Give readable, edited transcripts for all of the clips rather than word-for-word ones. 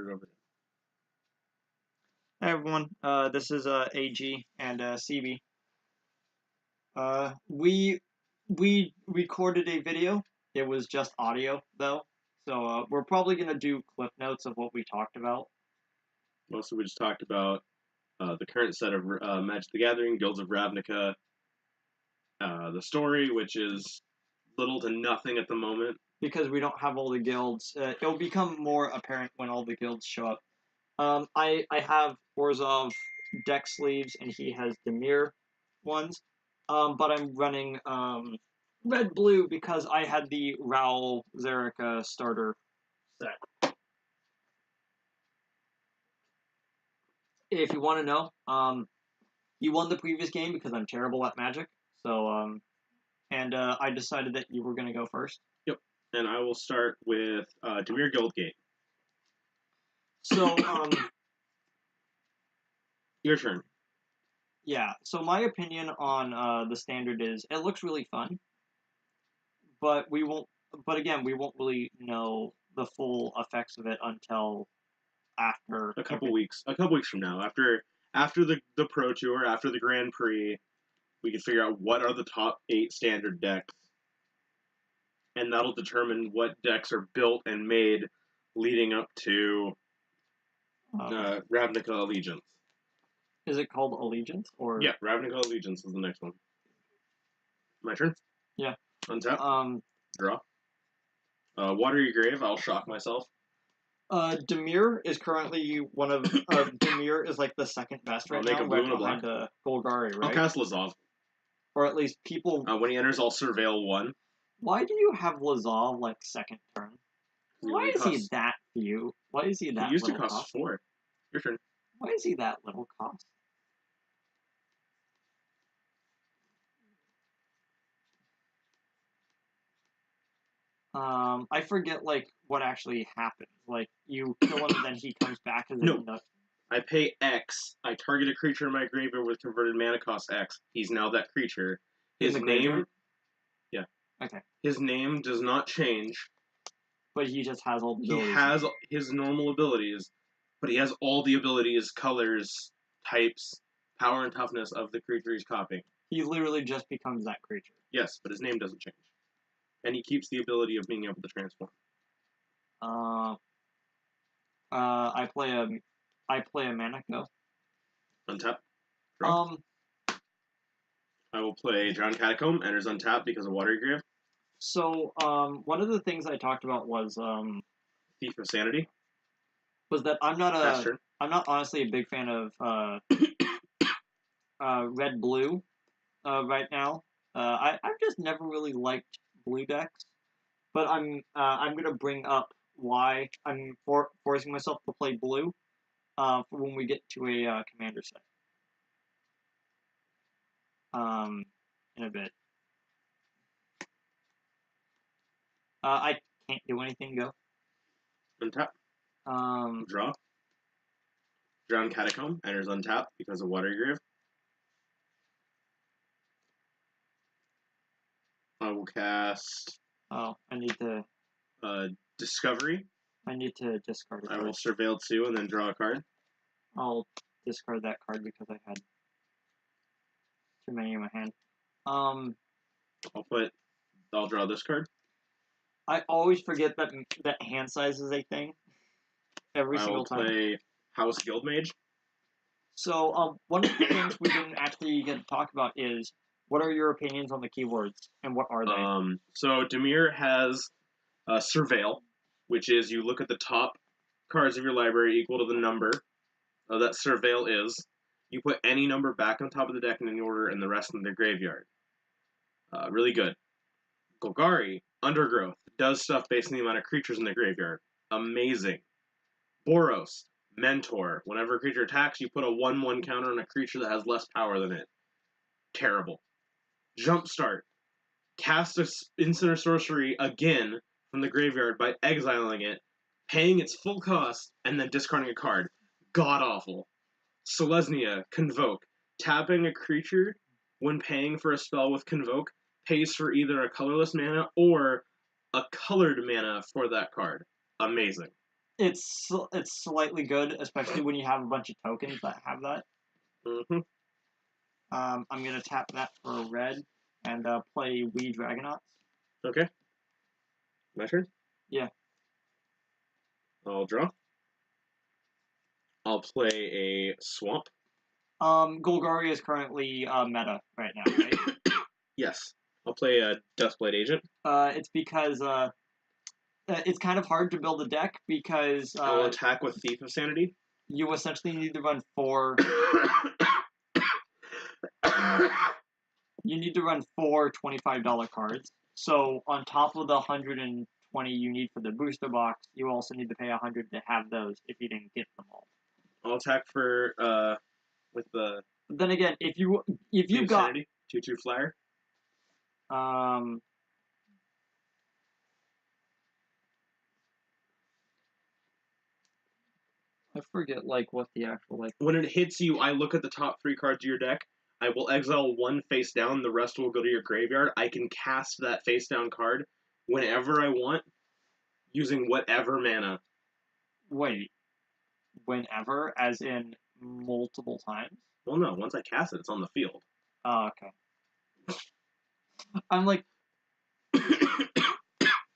it over. Hi everyone, this is AG and CB. We recorded a video. It was just audio though, so we're probably gonna do clip notes of what we talked about. Mostly we just talked about the current set of Magic the Gathering, Guilds of Ravnica, the story, which is little to nothing at the moment. Because we don't have all the guilds. It'll become more apparent when all the guilds show up. I have Orzhov deck sleeves and he has Dimir ones. But I'm running red-blue because I had the Raoul Zerica starter set. If you want to know, you won the previous game because I'm terrible at Magic. So, I decided that you were going to go first. Yep, and I will start with Dimir Guildgate. So, your turn. Yeah, so my opinion on the standard is it looks really fun, but we won't really know the full effects of it until after a couple weeks from now, after the Pro Tour, after the Grand Prix, we can figure out what are the top 8 standard decks, and that'll determine what decks are built and made leading up to Ravnica Allegiance. Is it called Allegiance or? Yeah, Ravnica Allegiance is the next one. My turn. Yeah. Untap. Draw. Water your grave. I'll shock myself. Dimir is currently one of Dimir is like the second best right now. I'll make a blue and a black. Golgari, right? I'll cast Lazov. Or at least people. When he enters, I'll surveil 1. Why do you have Lazov like second turn? Why is he that few? Why is he that? He used to cost 4. Your turn. Why is he that little cost? I forget, like, what actually happens. Like, you kill him and then he comes back as no. I pay X. I target a creature in my graveyard with converted mana cost X. He's now that creature. His name... Graveyard? Yeah. Okay. His name does not change. But he just has all the abilities. He has his normal abilities, but he has all the abilities, colors, types, power, and toughness of the creature he's copying. He literally just becomes that creature. Yes, but his name doesn't change. And he keeps the ability of being able to transform. I play a Manako. Untap. Draw. I will play Drowned Catacomb, enters untap because of Water Grave. So, one of the things I talked about was, Thief of Sanity. Was that I'm not honestly a big fan of, red-blue, right now. I've just never really liked blue decks, but I'm gonna bring up why I'm forcing myself to play blue, for when we get to a, commander set. In a bit. I can't do anything, go. Untap. Draw. Drowned Catacomb, enters untap because of Water Grave. I will cast... Oh, I need to... Discovery. I need to discard a card. I will surveil 2 and then draw a card. I'll discard that card because I had too many in my hand. I'll draw this card. I always forget that hand size is a thing. Every single time. I will play House Guildmage. So, one of the things we didn't actually get to talk about is, what are your opinions on the keywords, and what are they? So, Dimir has Surveil, which is you look at the top cards of your library equal to the number that Surveil is. You put any number back on top of the deck in any order, and the rest in the graveyard. Really good. Golgari, Undergrowth, does stuff based on the amount of creatures in the graveyard. Amazing. Boros, Mentor. Whenever a creature attacks, you put a 1/1 counter on a creature that has less power than it. Terrible. Jumpstart. Cast an instant or sorcery again from the graveyard by exiling it, paying its full cost, and then discarding a card. God-awful. Selesnya, Convoke. Tapping a creature when paying for a spell with Convoke pays for either a colorless mana or a colored mana for that card. Amazing. It's slightly good, especially when you have a bunch of tokens that have that. Mm-hmm. I'm gonna tap that for red and play Wee Dragonauts. Okay. My turn? Yeah. I'll draw. I'll play a swamp. Golgari is currently meta right now, right? Yes. I'll play a Duskblade Agent. It's because it's kind of hard to build a deck because I'll attack with Thief of Sanity. you essentially need to run four. You need to run four $25 cards. So on top of the 120 you need for the booster box, you also need to pay 100 to have those if you didn't get them all. I'll attack for with the. But then again, if you Thief got Sanity, 2/2 flyer. I forget like what the actual like. When it hits you, I look at the top 3 cards of your deck. I will exile one face down. The rest will go to your graveyard. I can cast that face down card whenever I want, using whatever mana. Wait, whenever, as in multiple times? Well, no. Once I cast it, it's on the field. Oh, okay. I'm like. So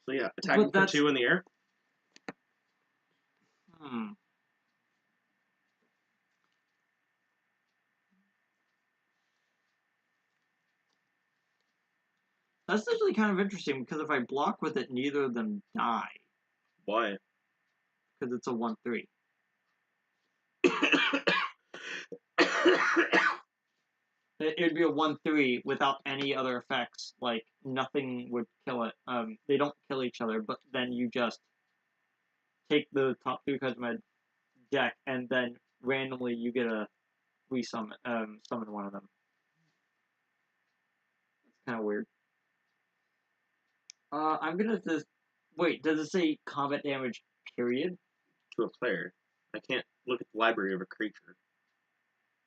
yeah, attacking for 2 in the air. That's actually kind of interesting because if I block with it, neither of them die. Why? Because it's a 1/3. It would be a 1/3 without any other effects. Like nothing would kill it. They don't kill each other, but then you just take the top 3 cards of my deck, and then randomly you get a summon one of them. It's kind of weird. I'm gonna just wait. Does it say combat damage? Period. To a player. I can't look at the library of a creature.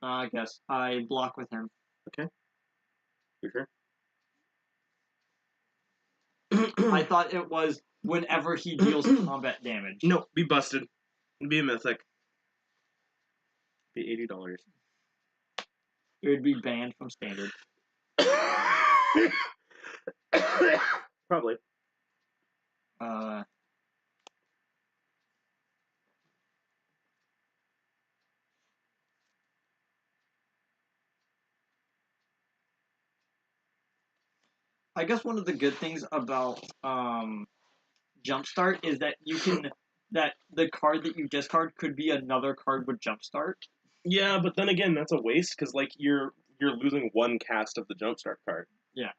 I guess I block with him. Okay. You sure? I thought it was whenever he deals combat damage. No, be busted. Be a mythic. Be $80. It would be banned from standard. Probably. I guess one of the good things about Jumpstart is that you can that the card that you discard could be another card with Jumpstart. Yeah, but then again, that's a waste because like you're losing one cast of the Jumpstart card. Yeah.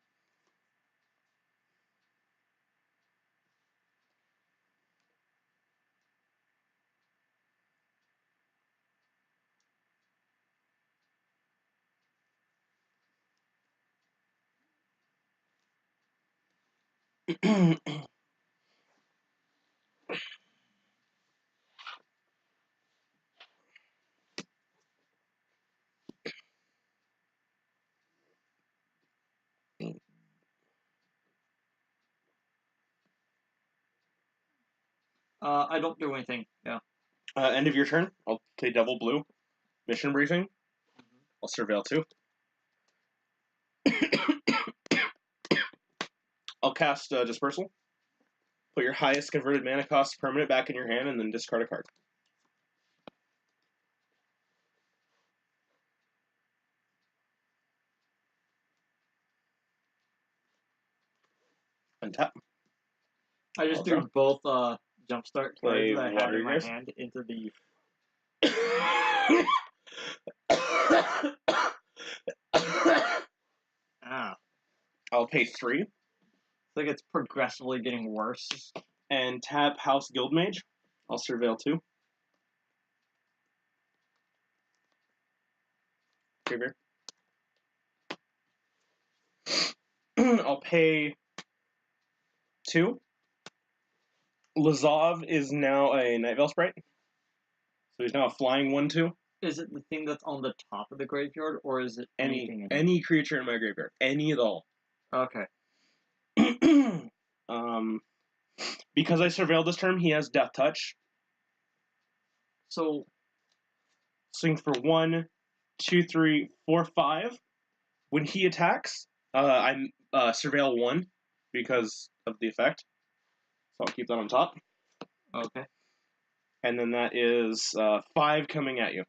I don't do anything. Yeah. End of your turn. I'll play Devil Blue. Mission briefing. I'll surveil 2. I'll cast Dispersal. Put your highest converted mana cost permanent back in your hand, and then discard a card. Untap. I just threw both Jumpstart cards that I had in my hand into the. I'll pay 3. It's like it's progressively getting worse. And tap House Guildmage. I'll surveil 2. Trigger. I'll pay 2. Lazov is now a Night Veil Sprite. So he's now a flying 1/2. Is it the thing that's on the top of the graveyard, or is it any creature in my graveyard? Any at all. Okay. Because I surveilled this turn, he has Death Touch. So Swing for 1, 2, 3, 4, 5. When he attacks, I surveil 1 because of the effect. So I'll keep that on top. okay, And then that is 5 coming at you.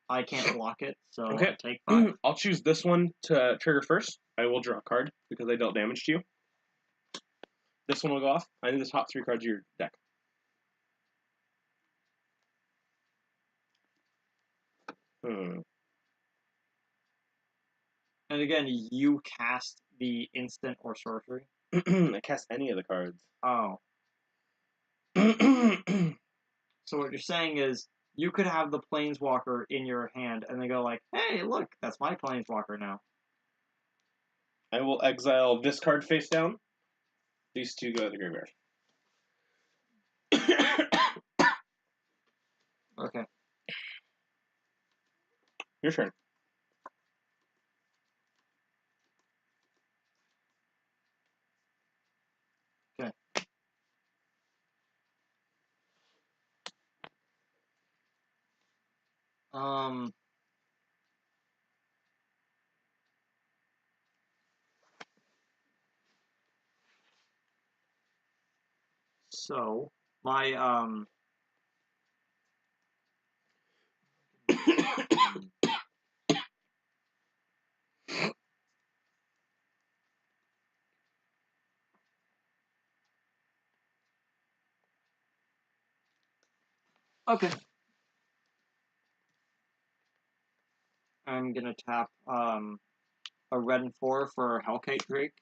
I can't block it, so Okay. I take 5. I'll choose this one to trigger first. I will draw a card because I dealt damage to you. This one will go off. I need the top 3 cards of your deck. And again, you cast the instant or sorcery. I cast any of the cards. Oh. So what you're saying is you could have the Planeswalker in your hand and they go like, hey, look, that's my Planeswalker now. I will exile this card face down. These 2 go to the graveyard. Okay. Your turn. Okay. So my okay. I'm gonna tap a red and 4 for Hellkite Drake.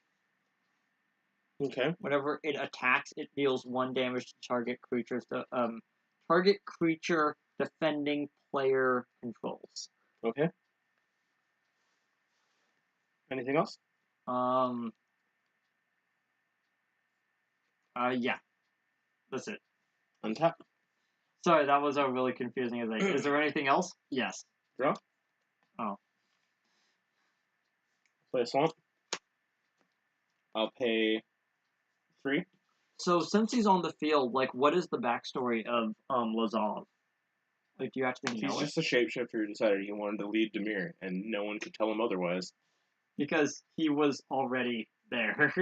Okay. Whenever it attacks, it deals 1 damage to target creature defending player controls. Okay. Anything else? Yeah. That's it. Untap. Sorry, that was a really confusing thing. Is there anything else? Yes. Draw. Oh. Play a swamp. I'll pay 3. So since he's on the field, like, what is the backstory of Lazov? Like, do you actually know He's it? just a shapeshifter who decided he wanted to lead Demir, and no one could tell him otherwise. Because he was already there.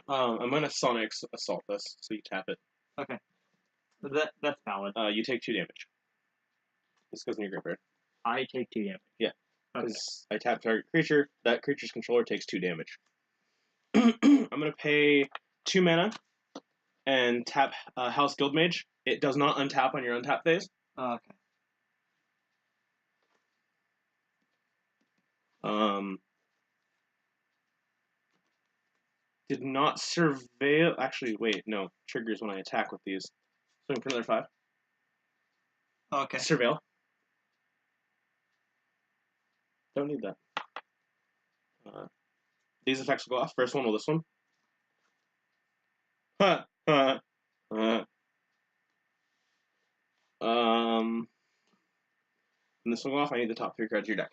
I'm gonna Sonic Assault this, so you tap it. Okay. That's valid. You take 2 damage. This goes in your graveyard. I take 2 damage. Yeah. Okay. Because I tap target creature, that creature's controller takes 2 damage. I'm gonna pay 2 mana and tap House Guildmage. It does not untap on your untap phase. Okay. Did not surveil. Actually, wait, no. Triggers when I attack with these. Swing for another 5. Okay. Surveil. Don't need that. These effects will go off. First one will this one. And this will go off. I need the top 3 cards of your deck.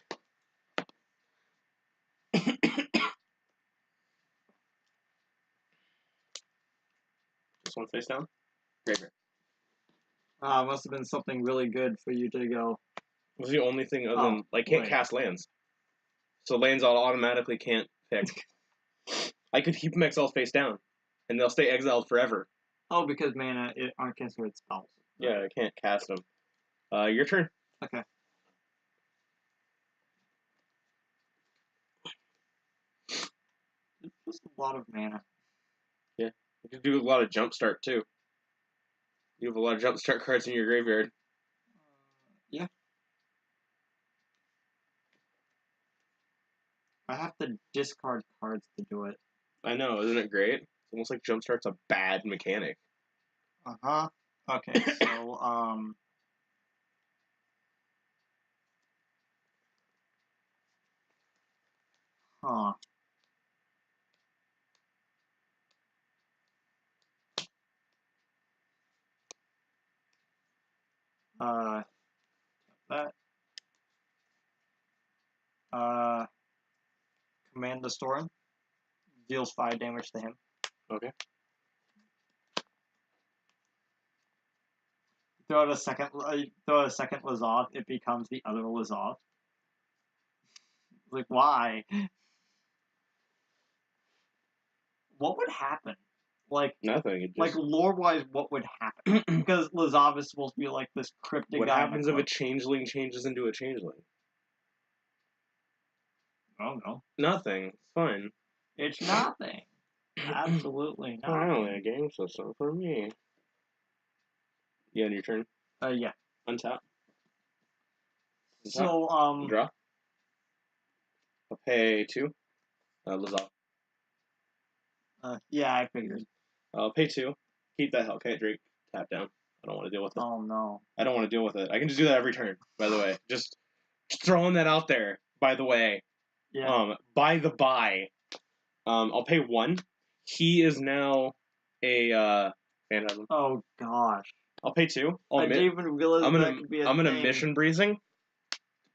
This one face down. Graveyard. Must have been something really good for you to go. It was the only thing other than I can't cast lands. So lands automatically can't pick. I could keep them exiled face down, and they'll stay exiled forever. Oh, because mana aren't considered spells. Right? Yeah, I can't cast them. Your turn. Okay. It's just a lot of mana. Yeah, you can do a lot of jumpstart too. You have a lot of jumpstart cards in your graveyard. Yeah. I have to discard cards to do it. I know, isn't it great? It's almost like jumpstart's a bad mechanic. Uh-huh. Okay, so, huh. That. Command the Storm. Deals 5 damage to him. Okay. throw out a second Lazov, it becomes the other Lazov. Like, why? What would happen? Like, nothing. It just... like lore-wise, what would happen? Because Lazov is supposed to be like this cryptic what guy. What happens if a changeling changes into a changeling? I don't know. Nothing. It's fine. It's nothing. Absolutely nothing. Finally, a game system for me. Yeah, on your turn. Yeah. Untap. So, Draw. I'll pay 2. Lazov. Yeah, I figured. I'll pay 2. Keep that Hellkite Drake tap down. I don't want to deal with it. Oh, no. I don't want to deal with it. I can just do that every turn, by the way. Just throwing that out there, by the way. Yeah. By the by. I'll pay 1. He is now a Phantasm. Oh, gosh. I'll pay 2. I didn't even realize that could be a thing. I'm gonna Mission Breezing.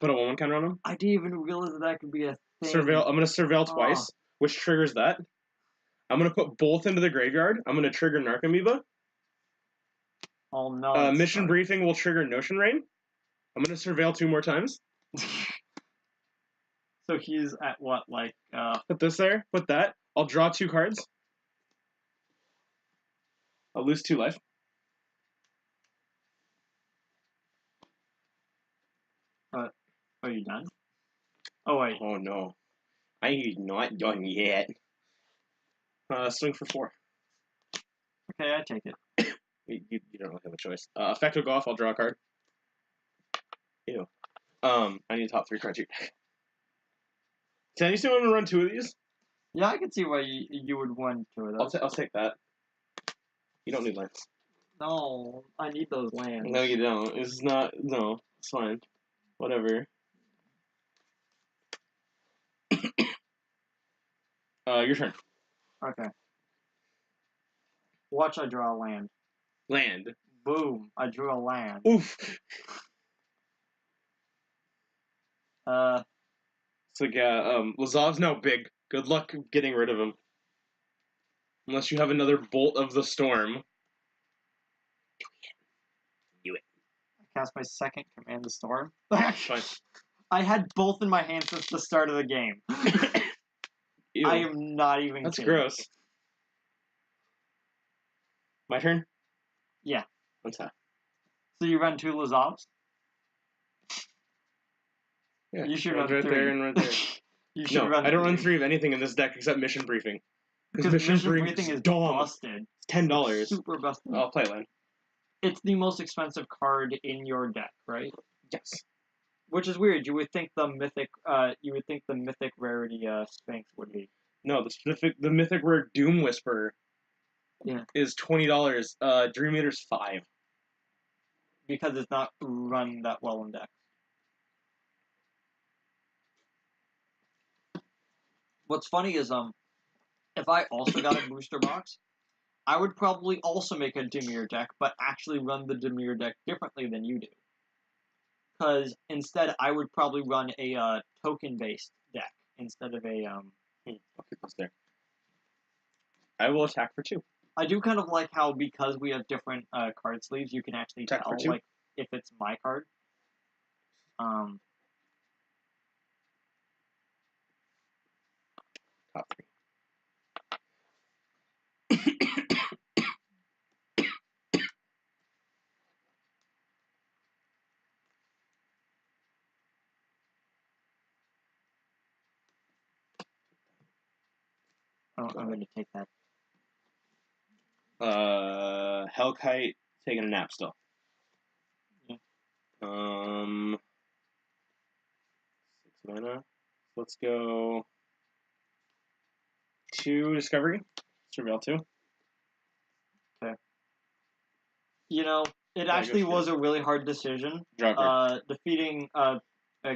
Put a 1 counter on him. I didn't even realize that could be a thing. Surveil. I'm gonna Surveil twice, which triggers that. I'm gonna put both into the graveyard. I'm gonna trigger Narcomoeba. Oh no. Mission Briefing will trigger Notion Rain. I'm gonna Surveil 2 more times. So he's at what, like, Put this there, put that. I'll draw 2 cards. I'll lose 2 life. Are you done? Oh, wait. Oh no. I'm not done yet. Swing for 4. Okay, I take it. You don't really have a choice. Effective go off, I'll draw a card. Ew. I need top 3 cards here. Can you see I'm gonna run 2 of these? Yeah, I can see why you would want 2 of those. I'll take that. You don't need lands. No, I need those lands. No, you don't. It's not. No, it's fine. Whatever. Your turn. Okay. Watch, I draw a land. Land. Boom, I drew a land. Oof. It's like, Lazov's now big. Good luck getting rid of him. Unless you have another Bolt of the Storm. Do it. I cast my second Command the Storm. Fine. I had both in my hand since the start of the game. Ew. I am not even That's kidding. gross. My turn? Yeah. What's that? So you run 2 Lazovs? Yeah. You should run right 3. there and right there. You should run I don't 3. run 3 of anything in this deck except Mission Briefing. Because Mission Briefing is dumb. busted. It's $10. Super busted. I'll play land. It's the most expensive card in your deck, right? Yes. Which is weird. You would think the mythic rarity Sphinx would be. No, the mythic rare Doom Whisperer. Yeah. Is $20. Dream Eater's $5. Because it's not run that well in decks. What's funny is if I also got a booster box, I would probably also make a Dimir deck, but actually run the Dimir deck differently than you do. Because instead, I would probably run a token-based deck instead of a I'll keep this there. I will attack for 2. I do kind of like how, because we have different card sleeves, you can actually Attack tell for 2? like if it's my card. Top 3. Oh, I'm going to take that. Hellkite taking a nap still. Yeah. 6 mana. Let's go 2 Discovery. Surveil 2. Okay. You know, it actually was a really hard decision. Defeating,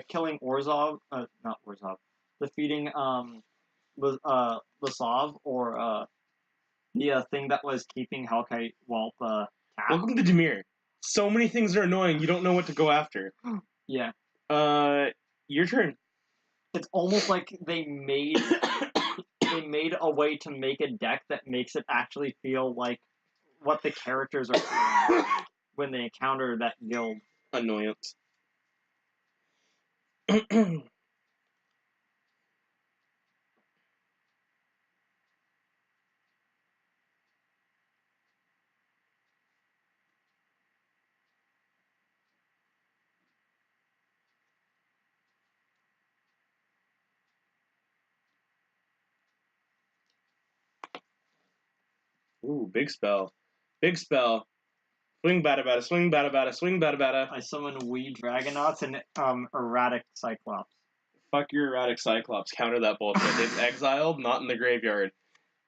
killing Orzhov, not Orzhov, defeating, Lasov, or, the thing that was keeping Hellkite Whelp, tapped. Welcome to Dimir. So many things are annoying, you don't know what to go after. Yeah. Your turn. It's almost like they made a way to make a deck that makes it actually feel like what the characters are feeling. when they encounter that guild. Annoyance. Ooh, big spell. Big spell. Swing bada bada, swing bada bada, swing bada bada. I summon Wee Dragonauts and Erratic Cyclops. Fuck your erratic Cyclops. Counter that bullshit. It's exiled, not in the graveyard.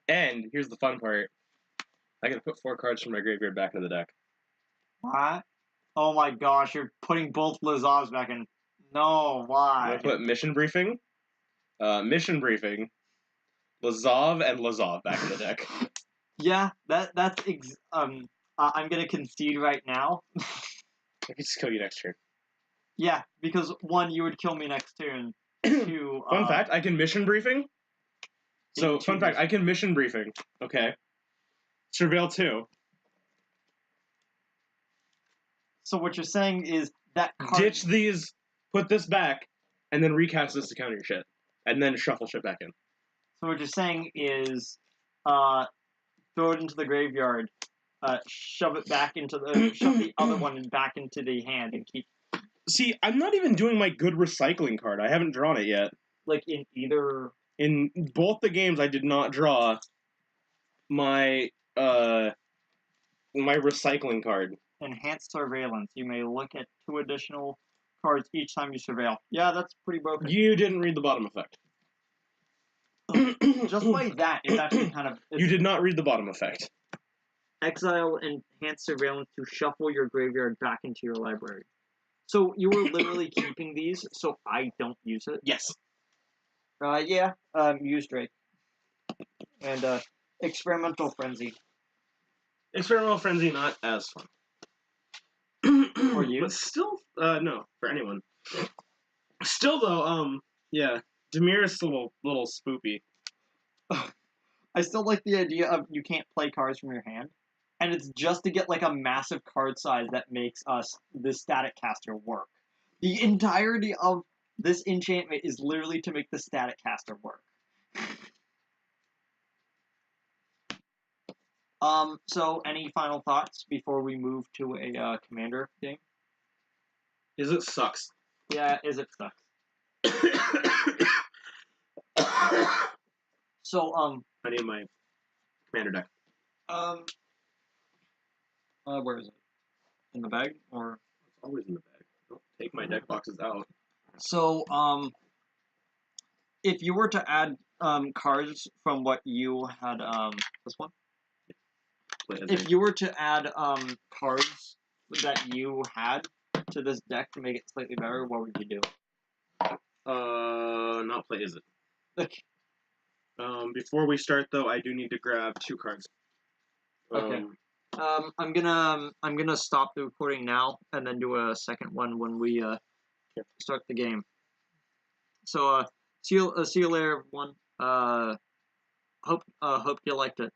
And here's the fun part. I gotta put 4 cards from my graveyard back into the deck. What? Oh my gosh, you're putting both Lazavs back in. No, why? I'm gonna put Mission Briefing, Mission Briefing, Lazav, and Lazav back in the deck. Yeah, I'm gonna concede right now. I can just kill you next turn. Yeah, because 1, you would kill me next turn. 2, Fun fact, I can Mission Briefing. So, two fun fact, I can Mission Briefing. Okay. Surveil 2. So what you're saying is that card... Ditch these, put this back, and then recast this to counter your shit. And then shuffle shit back in. So what you're saying is, throw it into the graveyard, shove it back into the... shove the other one back into the hand and keep... See, I'm not even doing my good recycling card. I haven't drawn it yet. Like, in either... In both the games, I did not draw my my recycling card. Enhanced Surveillance. You may look at 2 additional cards each time you surveil. Yeah, that's pretty broken. You didn't read the bottom effect. Just by that, it's actually kind of... You did not read the bottom effect. Exile Enhanced Surveillance to shuffle your graveyard back into your library. So you were literally keeping these, so I don't use it? Yes. Yeah, use Drake. And, Experimental Frenzy. Experimental Frenzy, not as fun. For you? But still, no, for anyone. Still, though, yeah, Demir is still a little spoopy. I still like the idea of you can't play cards from your hand, and it's just to get, like, a massive card size that makes the Static Caster work. The entirety of this enchantment is literally to make the Static Caster work. So any final thoughts before we move to a commander game? Is it sucks? Yeah, is it sucks. So, I need my commander deck. Where is it? In the bag, or? It's always in the bag. Don't take my deck boxes out. So, if you were to add, cards from what you had, this one? If you were to add, cards that you had to this deck to make it slightly better, what would you do? Not play Is It. Before we start, though, I do need to grab 2 cards. Okay. I'm gonna stop the recording now and then do a second one when we start the game. So see you later, everyone. Hope you liked it.